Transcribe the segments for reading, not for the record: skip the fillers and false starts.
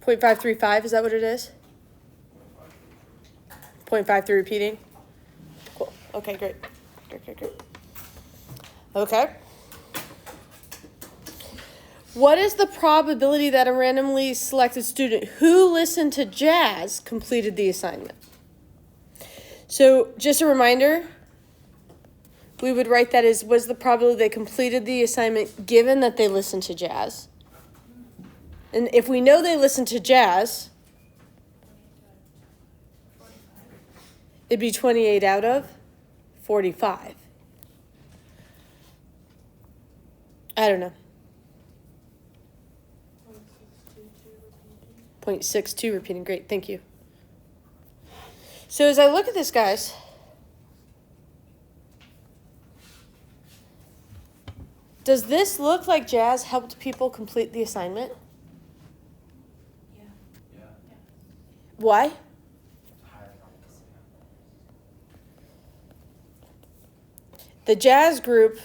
0.535, is that what it is? 0.53 repeating? Cool. Okay, great. Great. Okay. What is the probability that a randomly selected student who listened to jazz completed the assignment? So just a reminder, we would write that as was the probability they completed the assignment given that they listened to jazz. And if we know they listened to jazz, it'd be 28 out of 45. I don't know. 0.62 repeating. Great, thank you. So as I look at this, guys, does this look like jazz helped people complete the assignment? Yeah. Why? The jazz group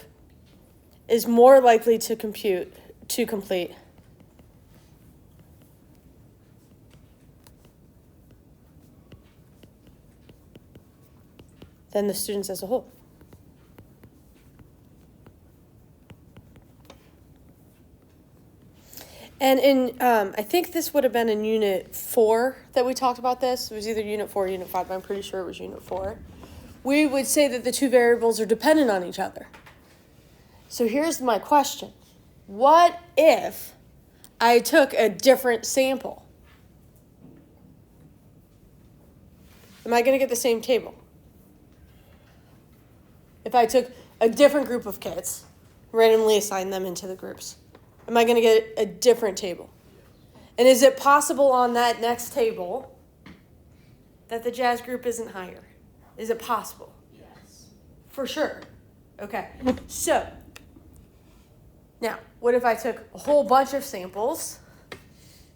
is more likely to complete. Than the students as a whole. And in, I think this would have been in Unit 4 that we talked about this. It was either Unit 4 or Unit 5, but I'm pretty sure it was Unit 4. We would say that the two variables are dependent on each other. So here's my question. What if I took a different sample? Am I going to get the same table? If I took a different group of kids, randomly assigned them into the groups, am I going to get a different table? And is it possible on that next table that the jazz group isn't higher? Is it possible? Yes. For sure. Okay. So, now, what if I took a whole bunch of samples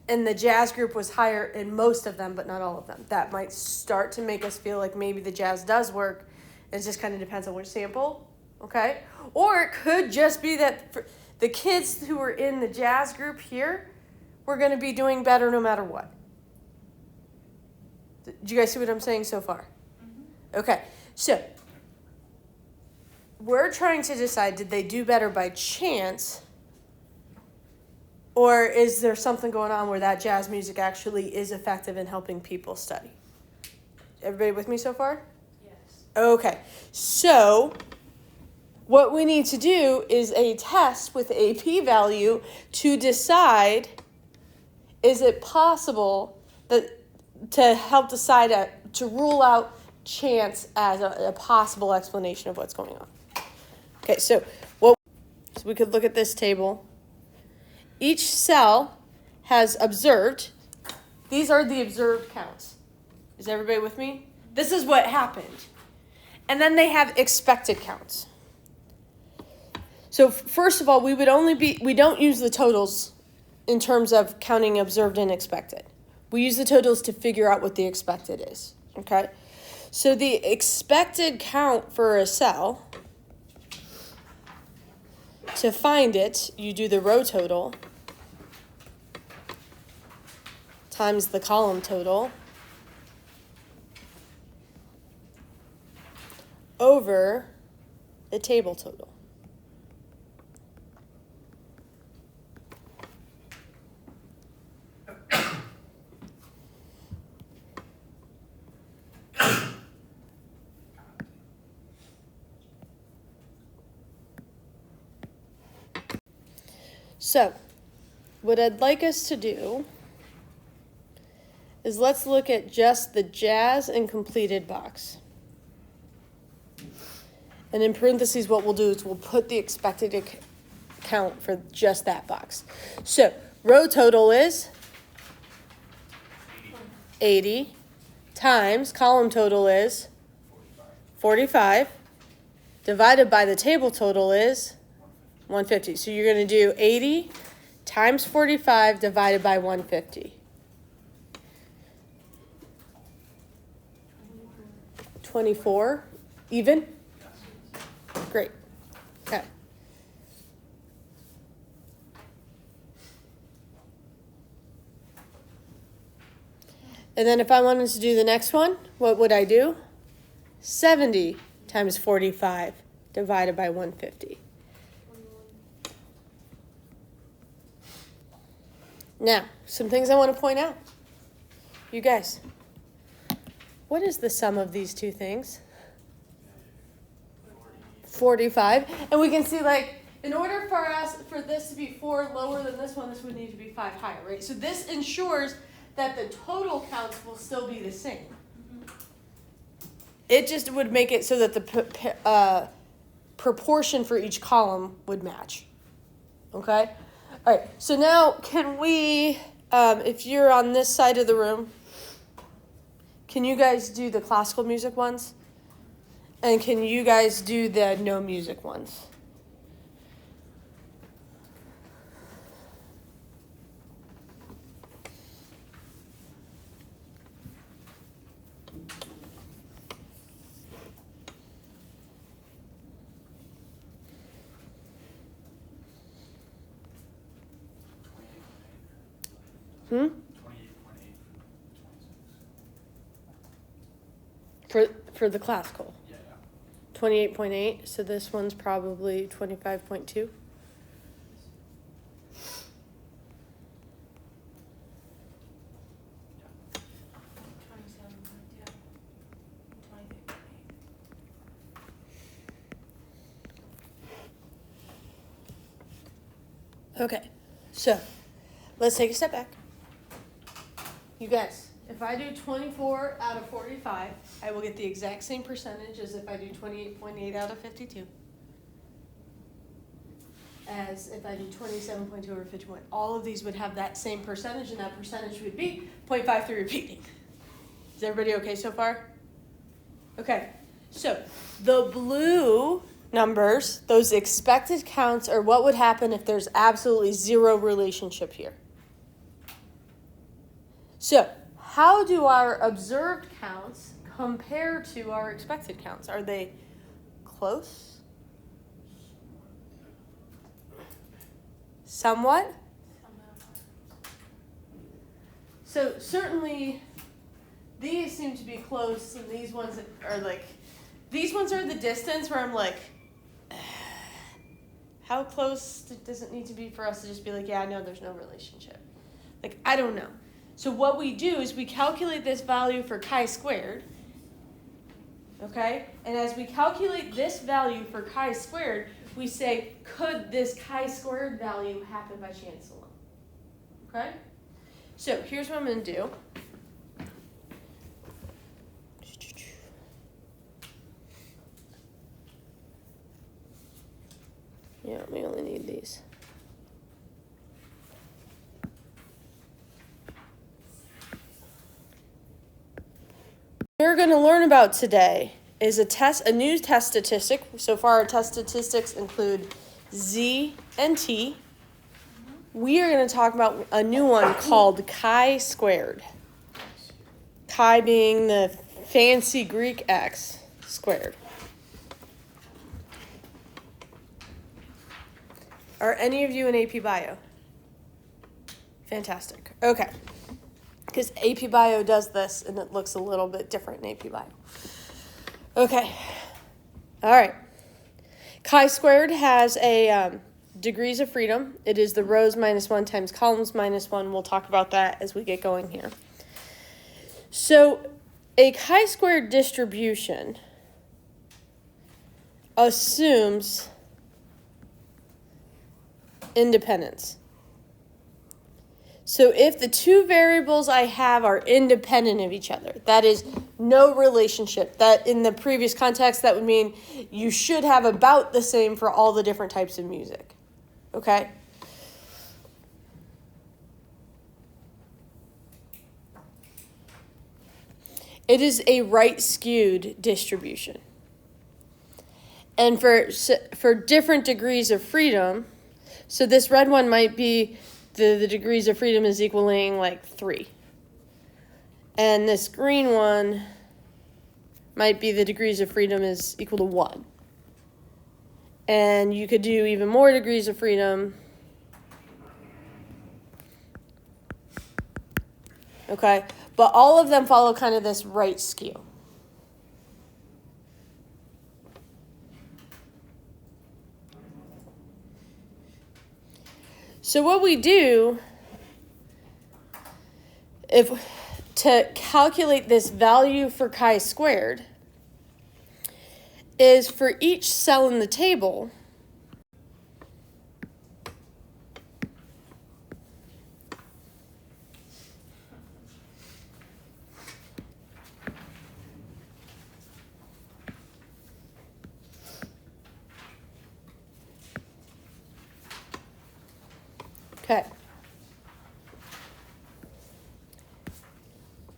and the jazz group was higher in most of them, but not all of them? That might start to make us feel like maybe the jazz does work. It just kind of depends on which sample, okay? Or it could just be that for the kids who were in the jazz group here were going to be doing better no matter what. Do you guys see what I'm saying so far? Mm-hmm. Okay, so we're trying to decide, did they do better by chance, or is there something going on where that jazz music actually is effective in helping people study? Everybody with me so far? Okay, so what we need to do is a test with a p-value to decide, is it possible that to help decide to rule out chance as a possible explanation of what's going on. Okay, so we could look at this table. Each cell has observed. These are the observed counts. Is everybody with me? This is what happened. And then they have expected counts. So first of all, we don't use the totals in terms of counting observed and expected. We use the totals to figure out what the expected is, okay? So the expected count for a cell, to find it, you do the row total times the column total over the table total. So, what I'd like us to do is let's look at just the jazz and completed box. And in parentheses, what we'll do is we'll put the expected count for just that box. So, row total is 80 times column total is 45 divided by the table total is 150. So you're going to do 80 times 45 divided by 150. 24 even? Great. Okay. And then if I wanted to do the next one, what would I do? 70 times 45 divided by 150. Now, some things I want to point out. You guys, what is the sum of these two things? 45. And we can see, like, in order for this to be 4 lower than this would need to be 5 higher, right? So this ensures that the total counts will still be the same. It just would make it so that the proportion for each column would match. Okay? All right, so now can we, if you're on this side of the room, can you guys do the classical music ones? And can you guys do the no music ones? Hmm? 28.8 for the classical. Yeah. 28.8. So this one's probably 25.2. Okay, so let's take a step back. You guys, if I do 24 out of 45, I will get the exact same percentage as if I do 28.8 out of 52. As if I do 27.2 over 51. All of these would have that same percentage, and that percentage would be 0.53 repeating. Is everybody okay so far? Okay, so the blue numbers, those expected counts, are what would happen if there's absolutely zero relationship here. So, how do our observed counts compare to our expected counts? Are they close? Somewhat? So, certainly, these seem to be close, and these ones are like, these ones are the distance where I'm like, how close does it need to be for us to just be like, yeah, no, there's no relationship? Like, I don't know. So what we do is we calculate this value for chi-squared, okay? And as we calculate this value for chi-squared, we say, could this chi-squared value happen by chance alone? Okay? So here's what I'm going to do. Yeah, we only need these. What we're going to learn about today is a new test statistic. So far, our test statistics include Z and T. We are going to talk about a new one called chi-squared. Chi being the fancy Greek x squared. Are any of you in AP Bio? Fantastic. Okay. Because AP Bio does this, and it looks a little bit different in AP Bio. Okay. All right. Chi-squared has a degrees of freedom. It is the rows minus 1 times columns minus 1. We'll talk about that as we get going here. So a chi-squared distribution assumes independence. So if the two variables I have are independent of each other, that is no relationship. That in the previous context, that would mean you should have about the same for all the different types of music. Okay? It is a right-skewed distribution. And for different degrees of freedom, so this red one might be the degrees of freedom is equaling like 3. And this green one might be the degrees of freedom is equal to 1. And you could do even more degrees of freedom. Okay? But all of them follow kind of this right skew. So what we do to calculate this value for chi-squared is for each cell in the table, okay.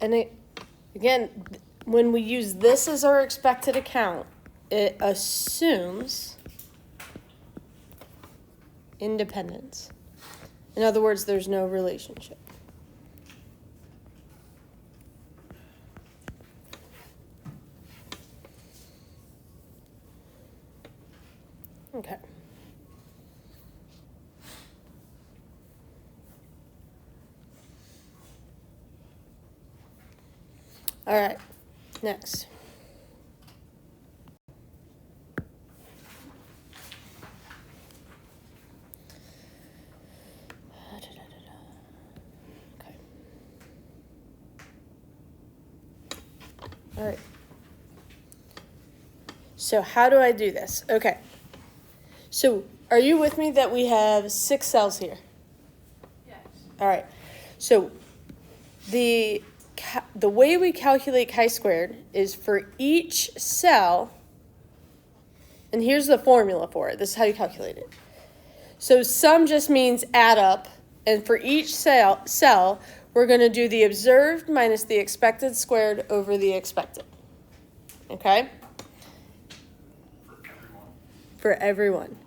And again, when we use this as our expected account, it assumes independence. In other words, there's no relationship. Okay. All right, next. Okay. All right. So how do I do this? Okay. So are you with me that we have 6 cells here? Yes. All right. So the way we calculate chi-squared is for each cell, and here's the formula for it. This is how you calculate it. So sum just means add up, and for each cell, we're going to do the observed minus the expected squared over the expected. Okay? For everyone.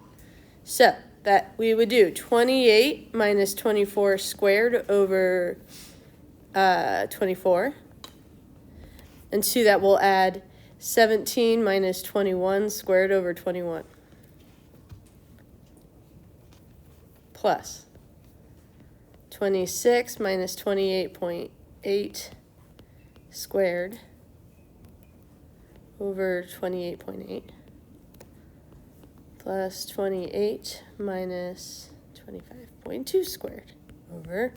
So that we would do 28 minus 24 squared over 24. And to that we'll add 17 minus 21 squared over 21. Plus 26 minus 28.8 squared over 28.8. Plus 28 minus 25.2 squared over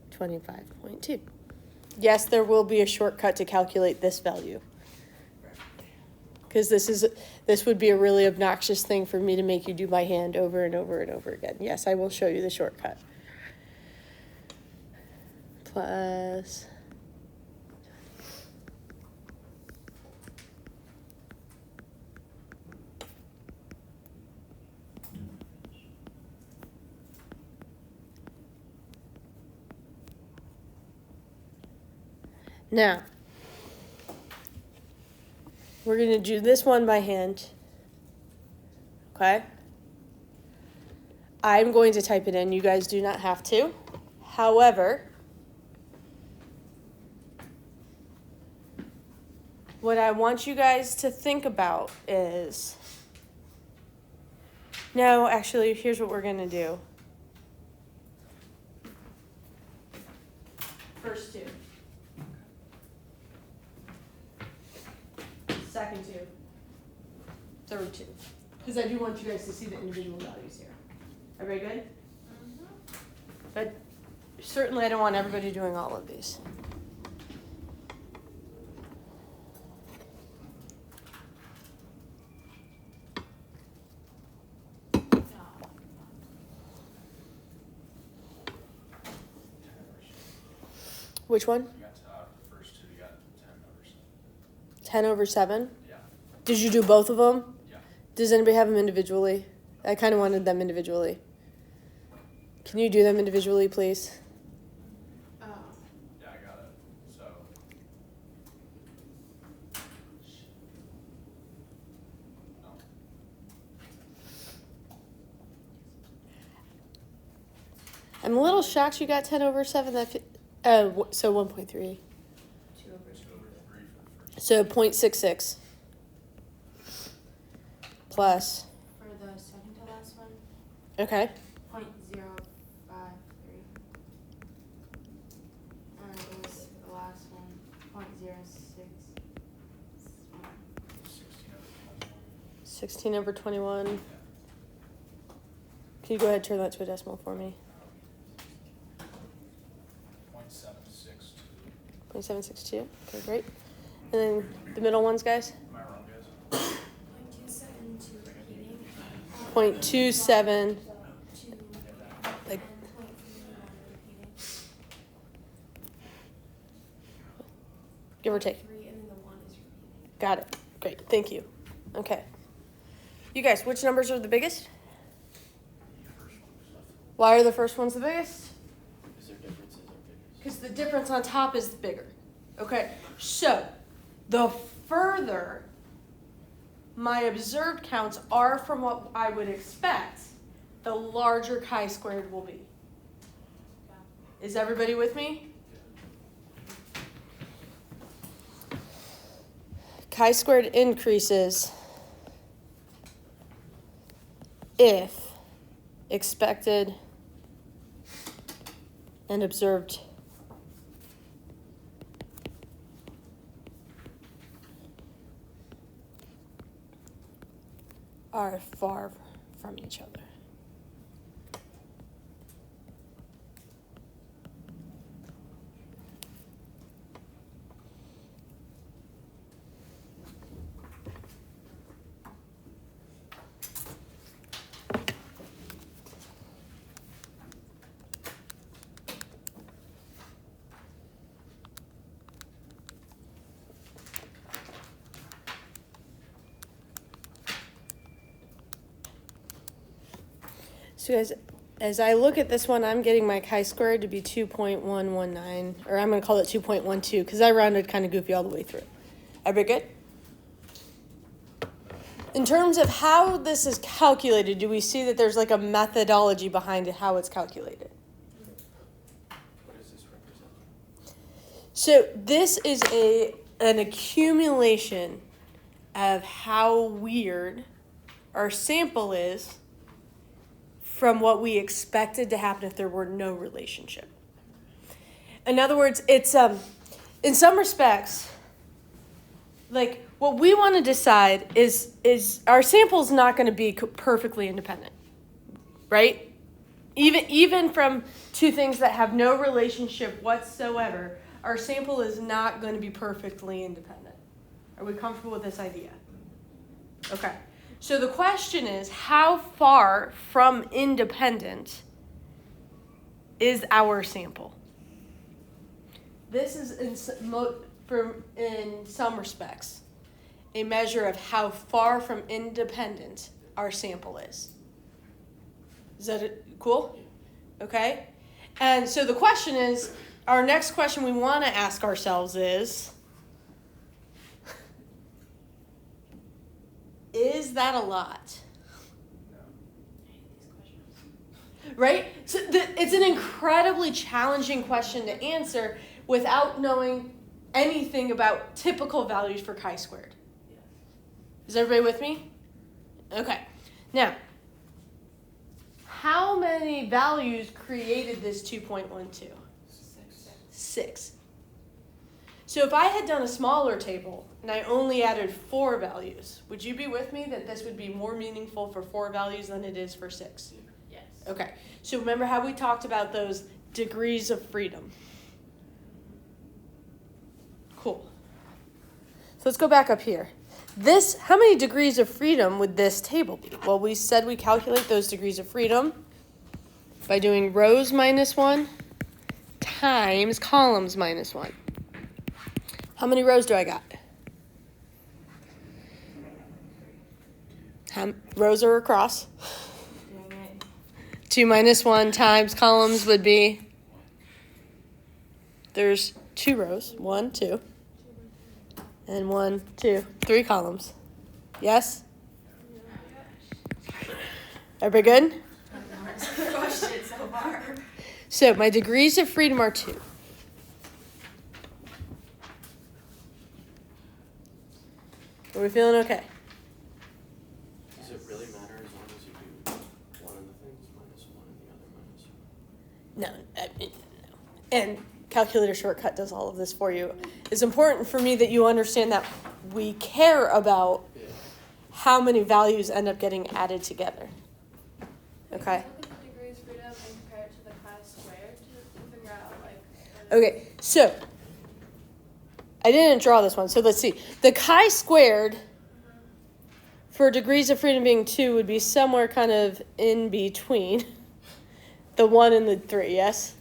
25.2. Yes, there will be a shortcut to calculate this value. Because this would be a really obnoxious thing for me to make you do by hand over and over and over again. Yes, I will show you the shortcut. Plus now, we're going to do this one by hand. Okay? I'm going to type it in. You guys do not have to. However, what I want you guys to think about is... No, actually, here's what we're going to do. First 2. Second 2. Third 2. Because I do want you guys to see the individual values here. Everybody good? Mm-hmm. But certainly I don't want everybody doing all of these. Which one? You got the first 2, you got 10 over 7. 10 over 7? Yeah. Did you do both of them? Yeah. Does anybody have them individually? I kind of wanted them individually. Can you do them individually, please? Oh. Yeah, I got it. So. No. I'm a little shocked you got 10 over 7. So 1.3. 2 over 3. 2 over 3 for the first. So 0.66. Plus. For the second to last one, Okay. 0.053. And it was the last 16 over 21. Yeah. Can you go ahead and turn that to a decimal for me? 0.762. 0.762. Okay, great. And then the middle ones, guys? Am I wrong, guys? 0.27. Like, give or take. Got it. Great. Thank you. Okay. You guys, which numbers are the biggest? Why are the first ones the biggest? Because their differences are bigger. Because the difference on top is bigger. Okay, so the further my observed counts are from what I would expect, the larger chi-squared will be. Is everybody with me? Chi-squared increases if expected and observed are far from each other. So guys, as I look at this one, I'm getting my chi-squared to be 2.119, or I'm going to call it 2.12 because I rounded kind of goofy all the way through. Everybody good? In terms of how this is calculated, do we see that there's like a methodology behind it, how it's calculated? What does this represent? So this is an accumulation of how weird our sample is from what we expected to happen if there were no relationship. In other words, it's in some respects, like what we want to decide is our sample is not going to be perfectly independent, right? Even from two things that have no relationship whatsoever, our sample is not going to be perfectly independent. Are we comfortable with this idea? Okay. So the question is, how far from independent is our sample? This is in some respects a measure of how far from independent our sample is. Is that cool? Okay. And so the question is, our next question we want to ask ourselves is that a lot? Right? So it's an incredibly challenging question to answer without knowing anything about typical values for chi-squared. Is everybody with me? Okay. Now, how many values created this 2.12? 6. So if I had done a smaller table and I only added 4 values, would you be with me that this would be more meaningful for 4 values than it is for 6? Yes. Okay. So remember how we talked about those degrees of freedom? Cool. So let's go back up here. How many degrees of freedom would this table be? Well, we said we calculate those degrees of freedom by doing rows minus 1 times columns minus 1. How many rows do I got? Rows are across. 2 minus 1 times columns would be, there's 2 rows, 1, 2, and 1, 2, 3 columns. Yes? Everybody good? Question so far. So my degrees of freedom are 2. Are we feeling okay? Does it really matter as long as you do one of the things minus 1 and the other minus 1? No. And calculator shortcut does all of this for you. It's important for me that you understand that we care about how many values end up getting added together. Okay. Look at the degrees of freedom and compare it to the chi-squared to figure out, like... Okay, so I didn't draw this one, so let's see. The chi-squared for degrees of freedom being 2 would be somewhere kind of in between the 1 and the 3, yes?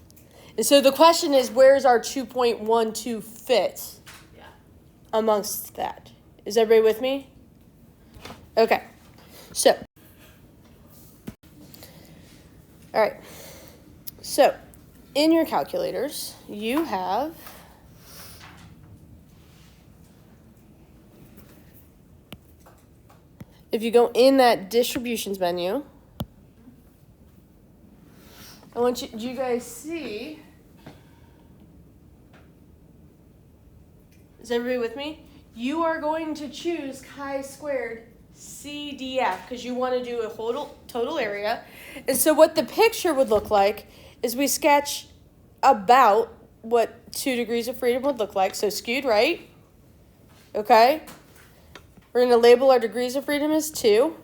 And so the question is, where's our 2.12 fit amongst that? Is everybody with me? Okay, so, all right, so in your calculators, you have if you go in that distributions menu, I want you, do you guys see? Is everybody with me? You are going to choose chi-squared CDF because you want to do a total area. And so what the picture would look like is we sketch about what 2 degrees of freedom would look like. So skewed right. Okay. We're going to label our degrees of freedom as 2.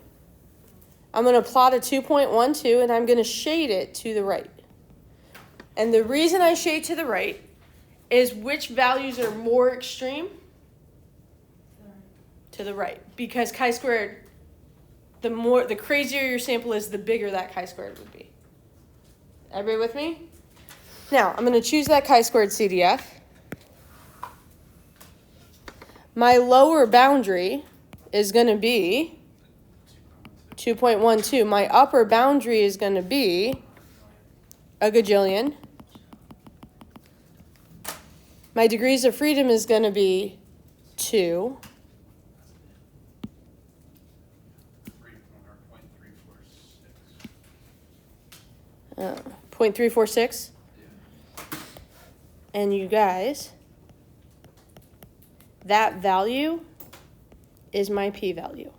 I'm going to plot a 2.12 and I'm going to shade it to the right. And the reason I shade to the right is which values are more extreme? To the right. Because chi-squared, the crazier your sample is, the bigger that chi-squared would be. Everybody with me? Now, I'm going to choose that chi-squared CDF. My lower boundary is going to be 2.12. My upper boundary is going to be a gajillion. My degrees of freedom is going to be 2. 0.346. And you guys, that value is my p-value.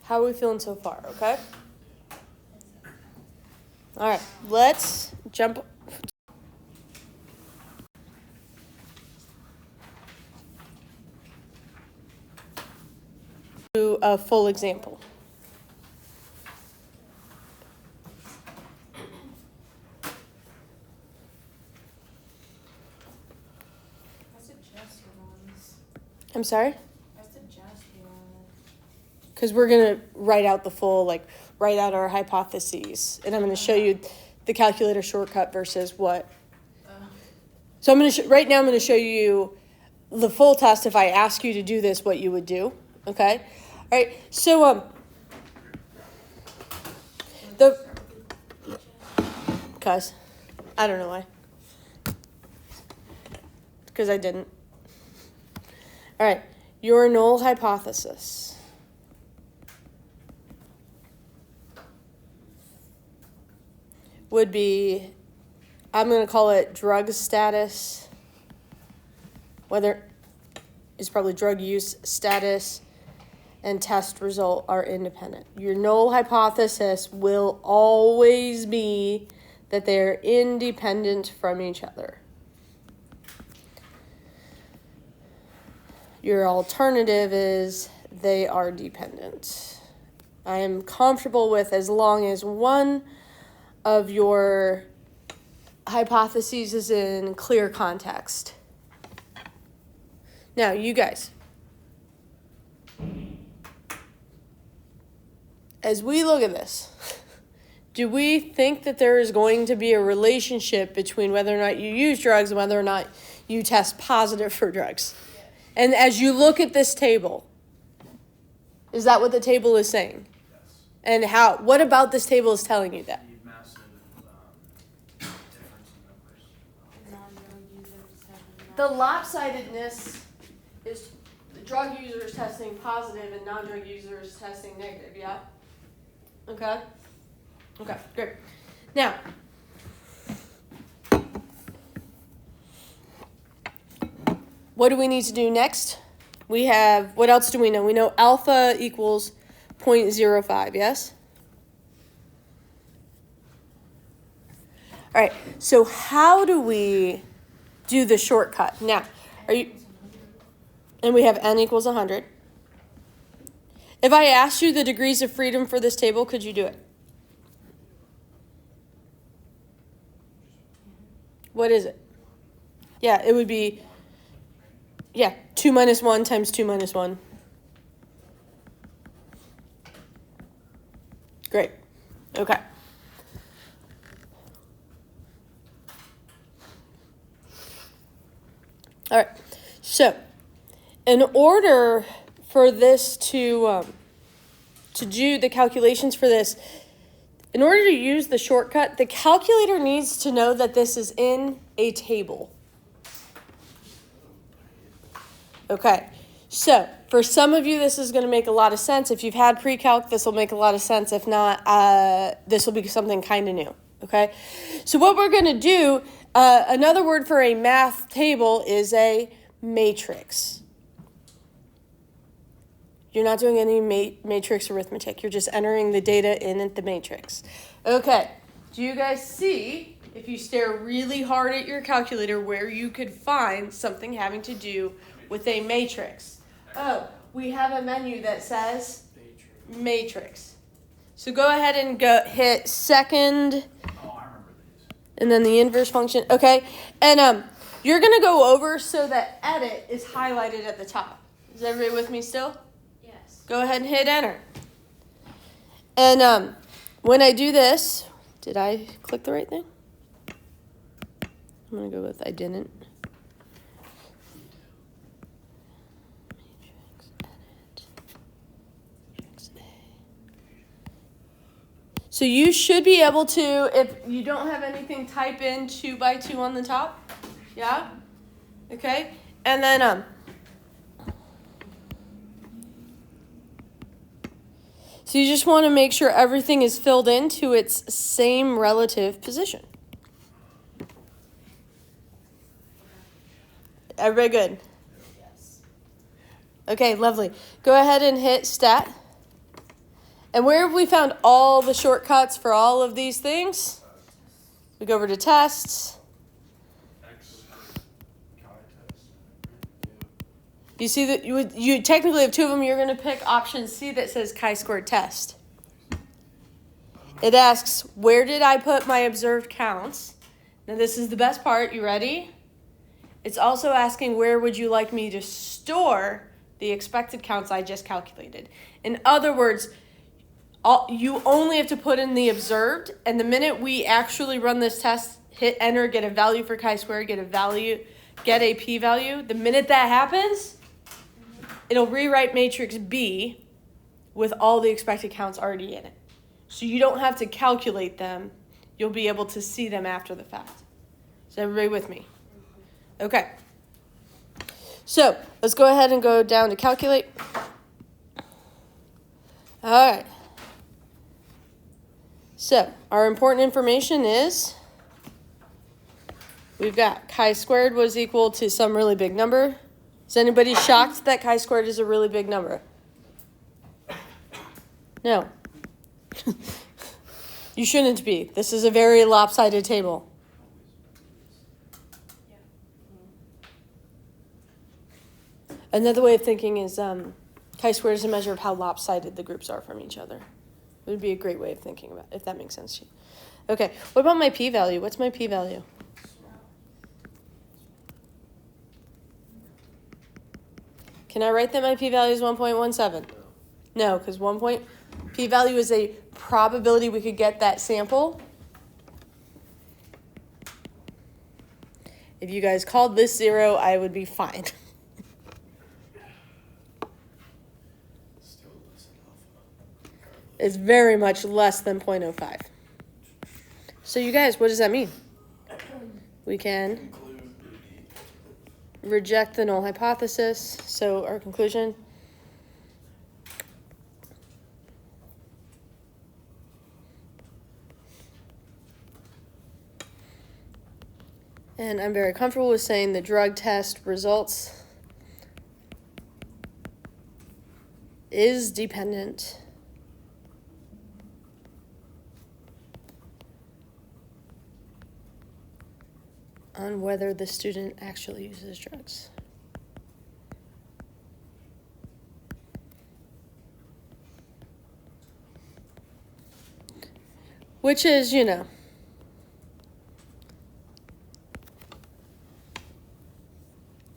How are we feeling so far, okay? All right, let's jump. To a full example. I suggest ones. I'm sorry? I suggest one. Because we're going to write out the full, write out our hypotheses. And I'm going to show you the calculator shortcut versus what. So right now I'm going to show you the full test if I ask you to do this, what you would do. Okay? All right. So, because I don't know why. Because I didn't. All right. Your null hypothesis would be, I'm going to call it drug status, whether it's probably drug use status and test result are independent. Your null hypothesis will always be that they're independent from each other. Your alternative is they are dependent. I am comfortable with as long as one of your hypotheses is in clear context. Now, you guys, as we look at this, do we think that there is going to be a relationship between whether or not you use drugs and whether or not you test positive for drugs? Yes. And as you look at this table, is that what the table is saying? Yes. And what about this table is telling you that? Massive difference in numbers. The lopsidedness is the drug users testing positive and non-drug users testing negative, yeah? Okay? Okay, great. Now, what do we need to do next? We have, what else do we know? We know alpha equals 0.05, yes? All right, so how do we do the shortcut? Now, and we have n equals 100. If I asked you the degrees of freedom for this table, could you do it? What is it? Yeah, it would be, 2 minus 1 times 2 minus 1. Great. Okay. All right. So, in order for this to do the calculations for this, in order to use the shortcut, the calculator needs to know that this is in a table. Okay, so for some of you, this is going to make a lot of sense. If you've had pre-calc, this will make a lot of sense. If not, this will be something kind of new. Okay, so what we're going to do, another word for a math table is a matrix. You're not doing any matrix arithmetic. You're just entering the data in the matrix. Okay, do you guys see, if you stare really hard at your calculator, where you could find something having to do with a matrix? Oh, we have a menu that says matrix. So go ahead and hit second, and then the inverse function. Okay, and you're going to go over so that edit is highlighted at the top. Is everybody with me still? Yes. Go ahead and hit enter. And when I do this, did I click the right thing? I'm going to go with I didn't. So you should be able to, if you don't have anything, type in 2 by 2 on the top. Yeah? Okay? And then, so you just want to make sure everything is filled into its same relative position. Everybody good? Yes. Okay, lovely. Go ahead and hit stat. And where have we found all the shortcuts for all of these things? We go over to tests. You see that you technically have two of them. You're going to pick option C that says chi-squared test. It asks, where did I put my observed counts? Now this is the best part. You ready? It's also asking, where would you like me to store the expected counts I just calculated? In other words, you only have to put in the observed, and the minute we actually run this test, hit enter, get a value for chi-squared, get a p-value, the minute that happens, it'll rewrite matrix B with all the expected counts already in it. So you don't have to calculate them. You'll be able to see them after the fact. Is everybody with me? Okay. So let's go ahead and go down to calculate. All right. So our important information is we've got chi-squared was equal to some really big number. Is anybody shocked that chi-squared is a really big number? No. You shouldn't be. This is a very lopsided table. Another way of thinking is chi-squared is a measure of how lopsided the groups are from each other. It would be a great way of thinking about it, if that makes sense to you. Okay, what about my p-value? What's my p-value? Can I write that my p-value is 1.17? No, because p-value is a probability we could get that sample. If you guys called this 0, I would be fine. It's very much less than 0.05. So you guys, what does that mean? We can reject the null hypothesis. So our conclusion. And I'm very comfortable with saying the drug test results is dependent on whether the student actually uses drugs. Which is,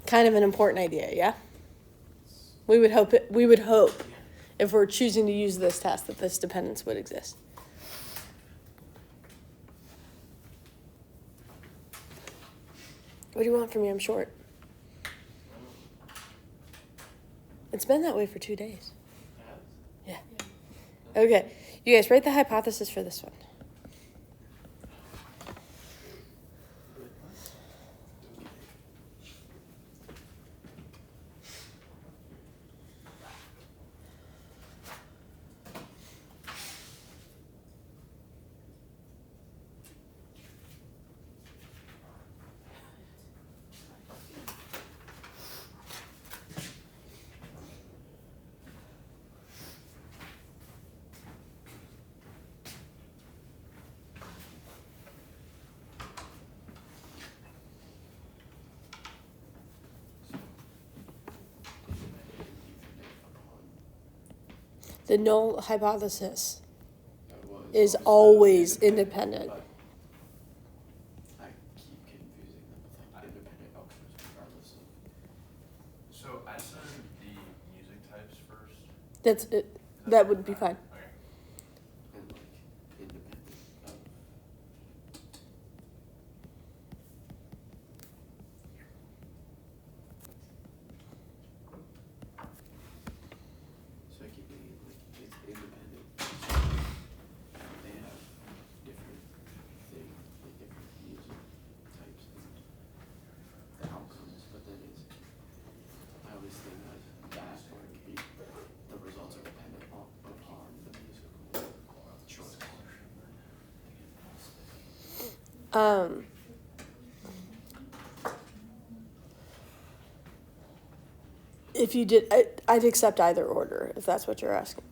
kind of an important idea, yeah? We would hope if we're choosing to use this test that this dependence would exist. What do you want from me? I'm short. It's been that way for 2 days. Yeah. Okay. You guys, write the hypothesis for this one. The null hypothesis is always independent. I keep confusing them with like independent outcomes regardless of. So I said the music types first. That's it. That would be fine. Okay. And like independent of. So I keep getting it like it's independent. They have different things, like different music types and the outcomes, but then it's I always think like that or it could be the results are dependent upon the musical choice. If you did, I'd accept either order if that's what you're asking.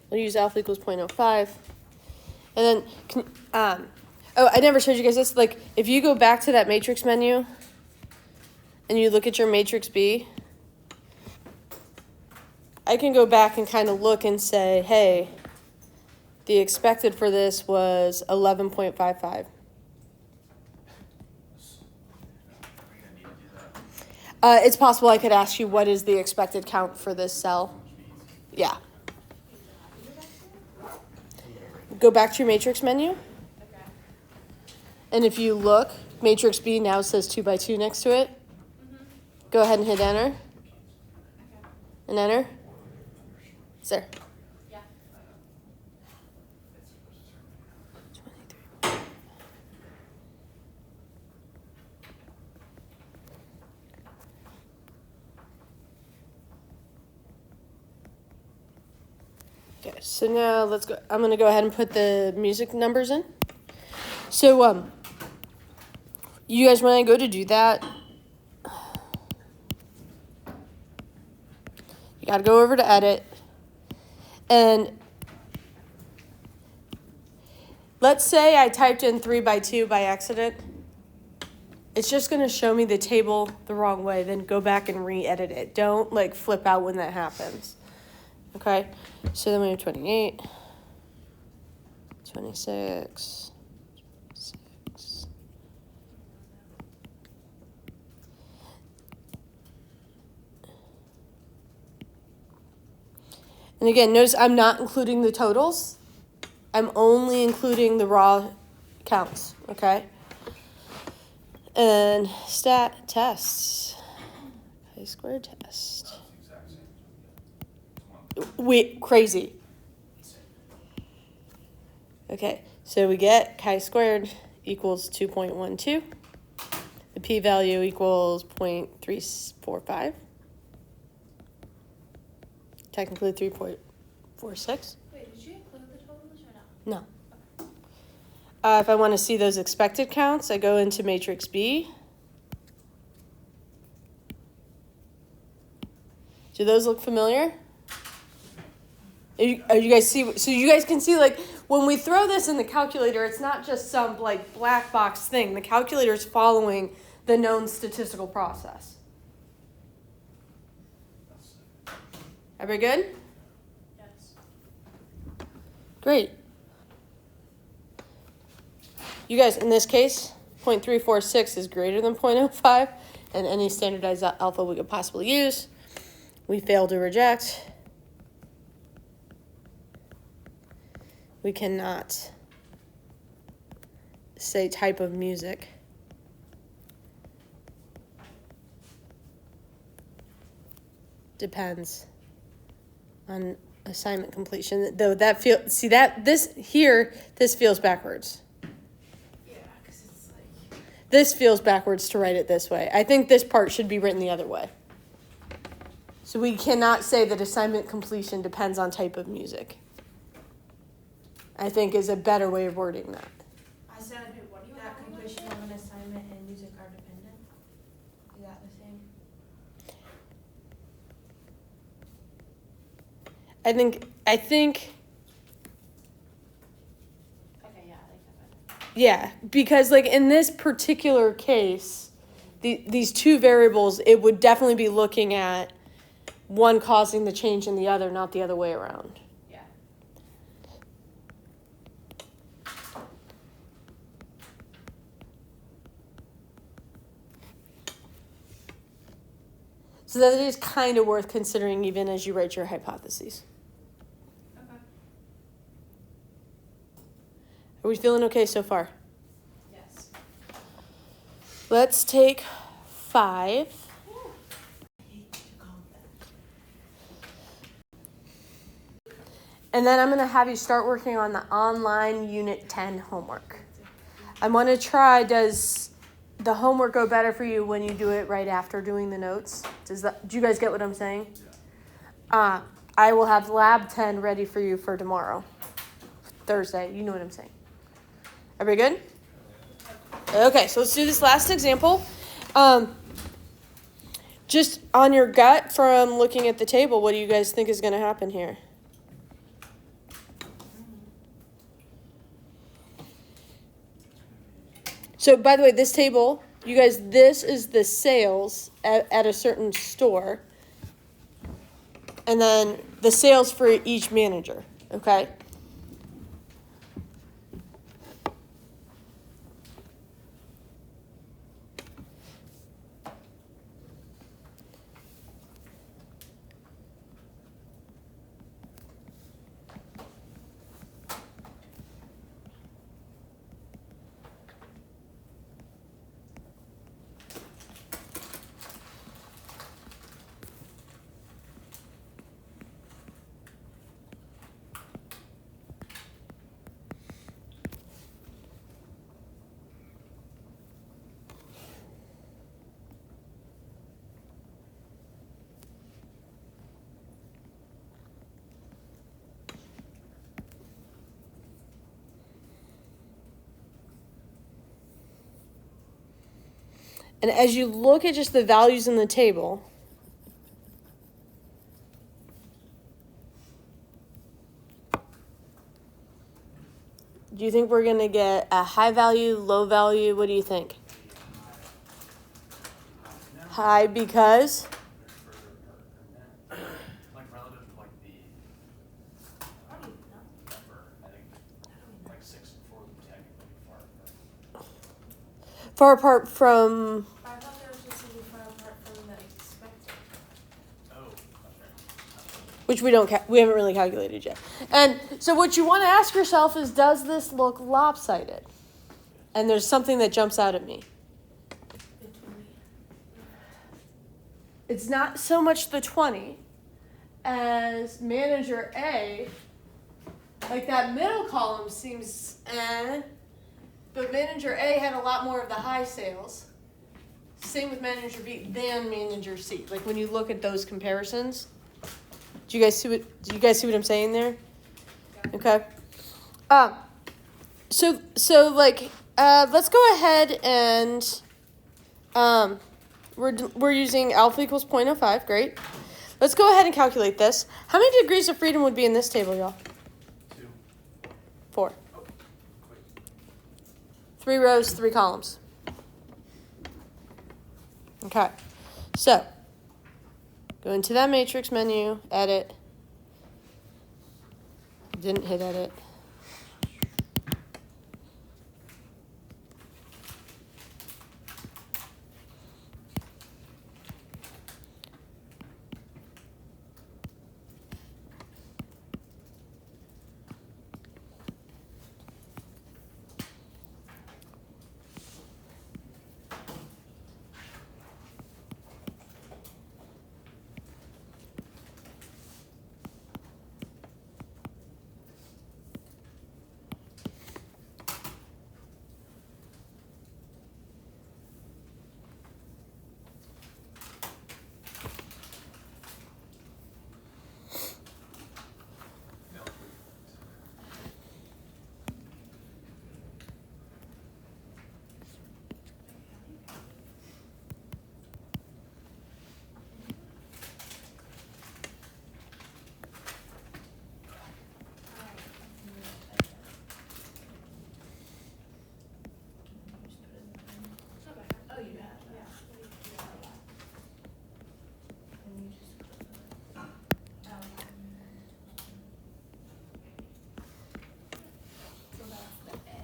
We'll use alpha equals 0.05. And then, I never showed you guys this. Like, if you go back to that matrix menu and you look at your matrix B, I can go back and kind of look and say, hey, the expected for this was 11.55. Are we gonna need to do that? It's possible I could ask you what is the expected count for this cell. Yeah. Go back to your matrix menu. Okay. And if you look, matrix B now says 2 by 2 next to it. Go ahead and hit enter. Okay. And enter. It's there. Yeah. 23. Okay, so now let's go. I'm going to go ahead and put the music numbers in. So, you guys, when I go to do that, you got to go over to edit. And let's say I typed in 3 by 2 by accident. It's just going to show me the table the wrong way. Then go back and re-edit it. Don't like flip out when that happens. Okay? So then we have 28, 26, 6. And again, notice I'm not including the totals. I'm only including the raw counts, okay? And stat tests. Chi-square test. That's the exact same. Wait, crazy. Okay, so we get chi-squared equals 2.12. The p-value equals 0.345. Technically 3.46. Wait, did you include the totals or no? No. If I want to see those expected counts, I go into matrix B. Do those look familiar? Are you guys see? So you guys can see, like, when we throw this in the calculator, it's not just some like black box thing. The calculator is following the known statistical process. Everybody good? Yes. Great. You guys, in this case, 0.346 is greater than 0.05, and any standardized alpha we could possibly use. We fail to reject. We cannot say type of music. Depends on assignment completion. Though that this feels backwards. Yeah, because it's like. This feels backwards to write it this way. I think this part should be written the other way. So we cannot say that assignment completion depends on type of music. I think is a better way of wording that. I said that completion of an assignment and music are dependent. Is that the same? I think Okay, yeah, I like that better. yeah, because like in this particular case, these two variables, it would definitely be looking at one causing the change in the other, not the other way around. Yeah. So that is kind of worth considering even as you write your hypotheses. Okay. Are we feeling okay so far? Yes. Let's take 5. And then I'm going to have you start working on the online Unit 10 homework. I'm going to try, does the homework go better for you when you do it right after doing the notes? Do you guys get what I'm saying? Yeah. I will have Lab 10 ready for you for tomorrow, Thursday. You know what I'm saying. Everybody good? Okay, so let's do this last example. Just on your gut from looking at the table, what do you guys think is going to happen here? So, by the way, this table, you guys, this is the sales at a certain store. And then the sales for each manager, okay? And as you look at just the values in the table, do you think we're going to get a high value, low value? What do you think? High because? Like relative to like the number, I think like 6 and 4 would technically be far apart. Far apart from, I thought there was just to be far apart from the expected. Oh, okay. which we haven't really calculated yet. And so what you want to ask yourself is, does this look lopsided? And there's something that jumps out at me. It's not so much the 20 as manager A. Like that middle column seems but manager A had a lot more of the high sales. Same with manager B than manager C. Like when you look at those comparisons. Do you guys see what I'm saying there? Yeah. Okay. So like, let's go ahead and, we're using alpha equals 0.05. Great. Let's go ahead and calculate this. How many degrees of freedom would be in this table, y'all? 2. 4. Oh, wait. 3 rows, 3 columns. Okay. So, go into that matrix menu, edit. Didn't hit edit. No. Oh, you have, yeah. And you just put the, so that's the A.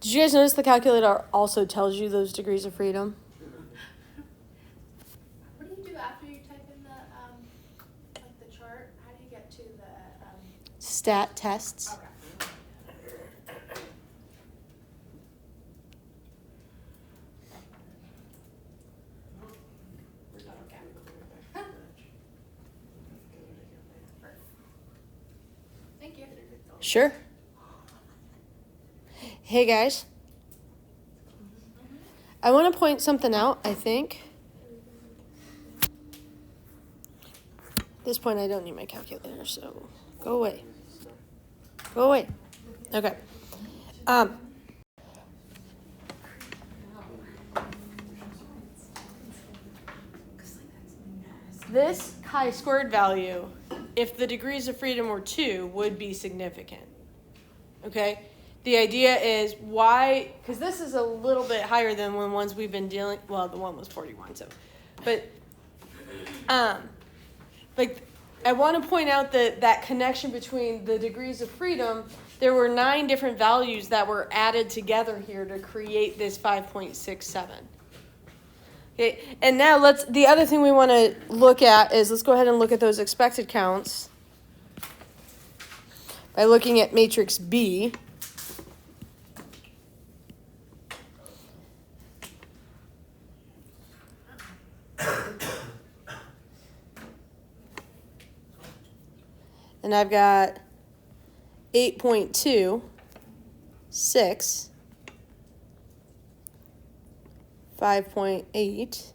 Did you guys notice the calculator also tells you those degrees of freedom? What do you do after you type in the like the chart? How do you get to the Stat tests. Okay. Thank you. Sure. Hey guys. I want to point something out, I think. At this point, I don't need my calculator, so go away. Go away. Okay. This chi-squared value, if the degrees of freedom were 2, would be significant. Okay? The idea is why, because this is a little bit higher than the ones we've been dealing, well, the one was 41, so. But, like, I want to point out that connection between the degrees of freedom. There were 9 different values that were added together here to create this 5.67. Okay, and now the other thing we want to look at is, let's go ahead and look at those expected counts by looking at matrix B. And I've got 8.2, 6, 5.8,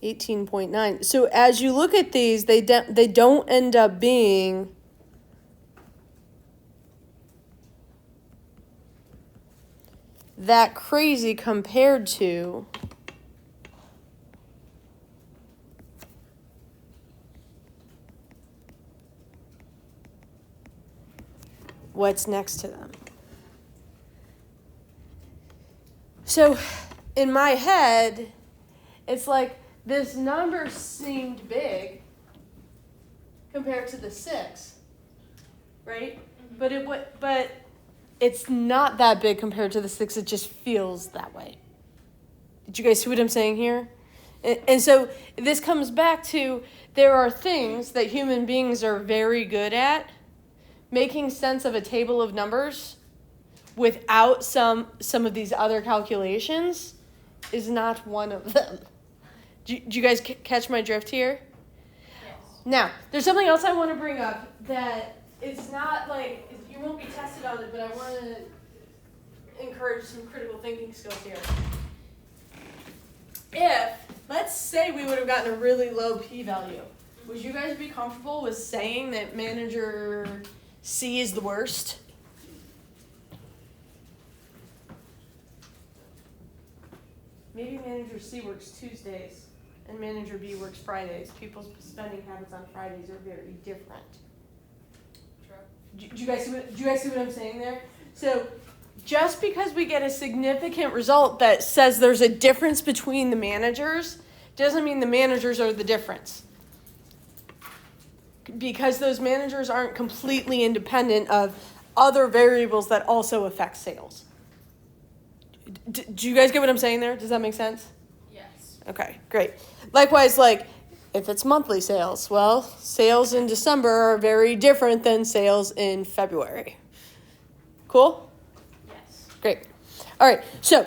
18.9. So as you look at these, they don't end up being that crazy compared to what's next to them. So in my head, it's like this number seemed big compared to the 6, right? Mm-hmm. But it's not that big compared to the 6. It just feels that way. Did you guys see what I'm saying here? And so this comes back to, there are things that human beings are very good at. Making sense of a table of numbers without some of these other calculations is not one of them. Do you guys catch my drift here? Yes. Now, there's something else I want to bring up that it's not like, you won't be tested on it, but I want to encourage some critical thinking skills here. if, let's say we would have gotten a really low p-value, would you guys be comfortable with saying that manager C is the worst? Maybe manager C works Tuesdays and manager B works Fridays. People's spending habits on Fridays are very different. Do you guys see what I'm saying there? So just because we get a significant result that says there's a difference between the managers doesn't mean the managers are the difference. Because those managers aren't completely independent of other variables that also affect sales. Do you guys get what I'm saying there? Does that make sense? Yes. Okay, great. Likewise, like, if it's monthly sales, well, sales in December are very different than sales in February. Cool? Yes. Great. All right, so